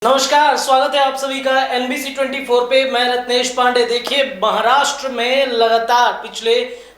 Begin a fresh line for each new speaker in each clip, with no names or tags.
नमस्कार, स्वागत है आप सभी का NBC 24 पे। मैं रत्नेश पांडे। देखिए, महाराष्ट्र में लगातार पिछले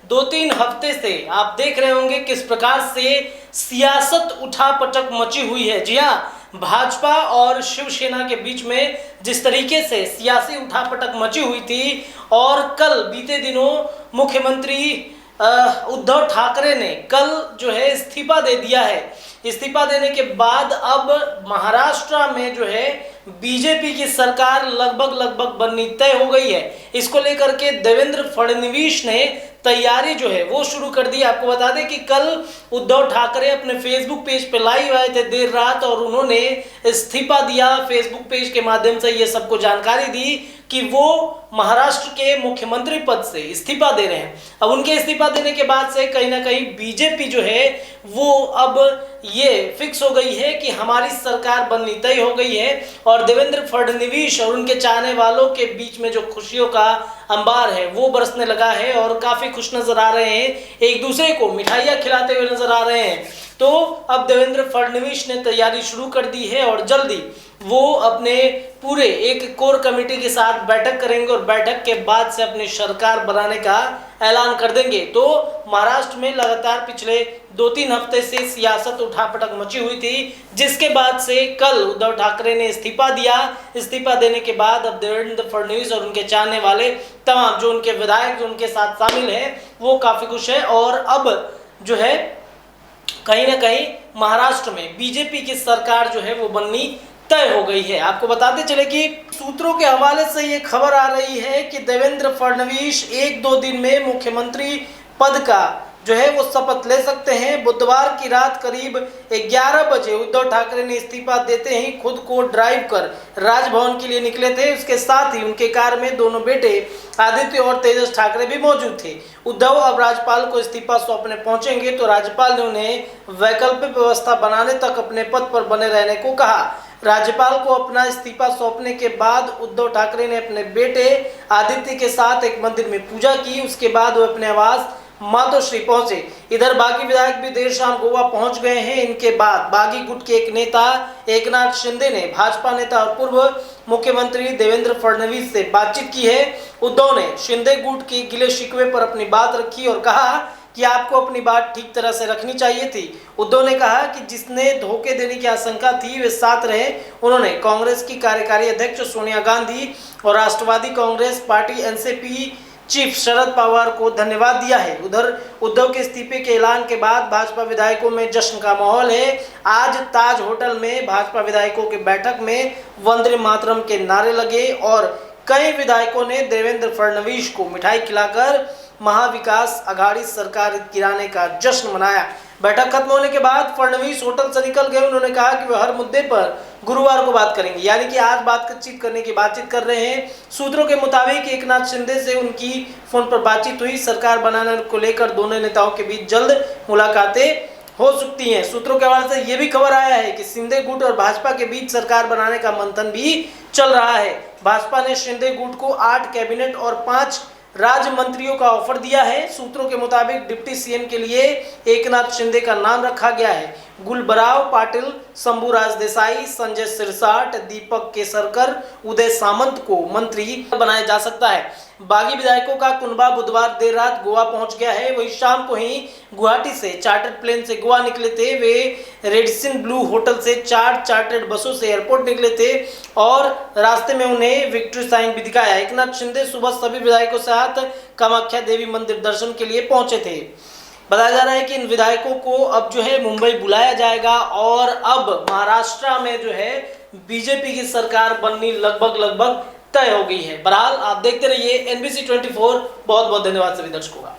2-3 हफ्ते से आप देख रहे होंगे किस प्रकार से सियासत उठापटक मची हुई है। जी हाँ, भाजपा और शिवसेना के बीच में जिस तरीके से सियासी उठापटक मची हुई थी और कल बीते दिनों मुख्यमंत्री उद्धव ठाकरे ने कल जो है इस्तीफा दे दिया है। इस्तीफा देने के बाद अब महाराष्ट्र में जो है बीजेपी की सरकार लगभग बननी तय हो गई है। इसको लेकर के देवेंद्र फडणवीस ने तैयारी जो है वो शुरू कर दी। आपको बता दें कि कल उद्धव ठाकरे अपने फेसबुक पेज पे लाइव आए थे देर रात और उन्होंने इस्तीफा दिया। फेसबुक पेज के माध्यम से ये सबको जानकारी दी कि वो महाराष्ट्र के मुख्यमंत्री पद से इस्तीफा दे रहे हैं। अब उनके इस्तीफा देने के बाद से कहीं ना कहीं बीजेपी जो है वो अब ये फिक्स हो गई है कि हमारी सरकार बननी तय हो गई है और देवेंद्र फडणवीस और उनके चाहने वालों के बीच में जो खुशियों का अंबार है वो बरसने लगा है और काफी खुश नजर आ रहे हैं, एक दूसरे को मिठाइयाँ खिलाते हुए नजर आ रहे हैं। तो अब देवेंद्र फडणवीस ने तैयारी शुरू कर दी है और जल्दी वो अपने पूरे एक कोर कमेटी के साथ बैठक करेंगे और बैठक के बाद से अपनी सरकार बनाने का ऐलान कर देंगे। तो महाराष्ट्र में लगातार पिछले 2-3 हफ्ते से सियासत उठापटक मची हुई थी, जिसके बाद से कल उद्धव ठाकरे ने इस्तीफा दिया। इस्तीफा देने के बाद अब देवेंद्र फडणवीस और उनके चाहने वाले तमाम जो उनके विधायक जो उनके साथ शामिल हैं वो काफी खुश है और अब जो है कहीं ना कहीं महाराष्ट्र में बीजेपी की सरकार जो है वो बननी तय हो गई है। आपको बताते चले कि सूत्रों के हवाले से ये खबर आ रही है कि देवेंद्र फडणवीस 1-2 दिन में मुख्यमंत्री पद का जो है वो शपथ ले सकते हैं। बुधवार की रात करीब 11 बजे उद्धव ठाकरे ने इस्तीफा देते ही खुद को ड्राइव कर राजभवन के लिए निकले थे। उसके साथ ही उनके कार में दोनों बेटे आदित्य और तेजस ठाकरे भी मौजूद थे। उद्धव अब राज्यपाल को इस्तीफा सौंपने पहुंचेंगे तो राज्यपाल ने उन्हें वैकल्पिक व्यवस्था बनाने तक अपने पद पर बने रहने को कहा। राज्यपाल को अपना इस्तीफा सौंपने के बाद उद्धव ठाकरे ने अपने बेटे आदित्य के साथ एक मंदिर में पूजा की। उसके बाद वो अपने आवास मातोश्री पहुंचे। इधर बाकी विधायक भी देर शाम गोवा पहुंच गए हैं। इनके बाद बागी गुट के एक नेता एकनाथ शिंदे ने भाजपा नेता और पूर्व मुख्यमंत्री देवेंद्र फडणवीस से बातचीत की है। उद्धव ने शिंदे गुट के गिले शिकवे पर अपनी बात रखी और कहा कि आपको अपनी बात ठीक तरह से रखनी चाहिए थी। उद्धव ने कहा कि जिसने धोखे देने की आशंका थी वे साथ रहे। उन्होंने कांग्रेस की कार्यकारी अध्यक्ष सोनिया गांधी और राष्ट्रवादी Congress party NCP chief Sharad Pawar को धन्यवाद दिया है। उधर उद्धव के इस्तीफे के ऐलान के बाद भाजपा विधायकों में जश्न का माहौल है। आज ताज होटल में भाजपा विधायकों की बैठक में वंदे मातरम के नारे लगे और कई विधायकों ने देवेंद्र फडणवीस को मिठाई खिलाकर महाविकास आघाड़ी सरकार गिराने का जश्न मनाया। बैठक खत्म होने के बाद फडणवीस होटल से निकल गए। उन्होंने कहा कि वे हर मुद्दे पर गुरुवार को बात करेंगे, यानी कि आज बातचीत करने की बातचीत कर रहे हैं। सूत्रों के मुताबिक एकनाथ शिंदे से उनकी फोन पर बातचीत हुई। सरकार बनाने को लेकर दोनों नेताओं के बीच जल्द मुलाकातें हो सकती हैं। सूत्रों के हवाले से यह भी खबर आया है कि शिंदे गुट और भाजपा के बीच सरकार बनाने का मंथन भी चल रहा है। भाजपा ने शिंदे गुट को 8 कैबिनेट और 5 राज्य मंत्रियों का ऑफर दिया है। सूत्रों के मुताबिक डिप्टी सीएम के लिए एकनाथ शिंदे का नाम रखा गया है। गुलबराव पाटिल, शंभूराज देसाई, संजय सिरसाट, दीपक केसरकर, उदय सामंत को मंत्री बनाया जा सकता है। बागी विधायकों का कुनबा बुधवार देर रात गोवा पहुंच गया है। वही शाम को ही गुवाहाटी से चार्टर्ड प्लेन से गोवा निकले थे। वे रेडिसन ब्लू होटल से 4 चार्टर्ड बसों से एयरपोर्ट निकले थे और रास्ते में उन्हें विक्ट्री साइन भी दिखाया। एकनाथ शिंदे सुबह सभी विधायकों के साथ कामाख्या देवी मंदिर दर्शन के लिए पहुंचे थे। बताया जा रहा है कि इन विधायकों को अब जो है मुंबई बुलाया जाएगा और अब महाराष्ट्र में जो है बीजेपी की सरकार बननी लगभग तय हो गई है। बहरहाल आप देखते रहिए NBC 24। बहुत बहुत धन्यवाद सभी दर्शकों का।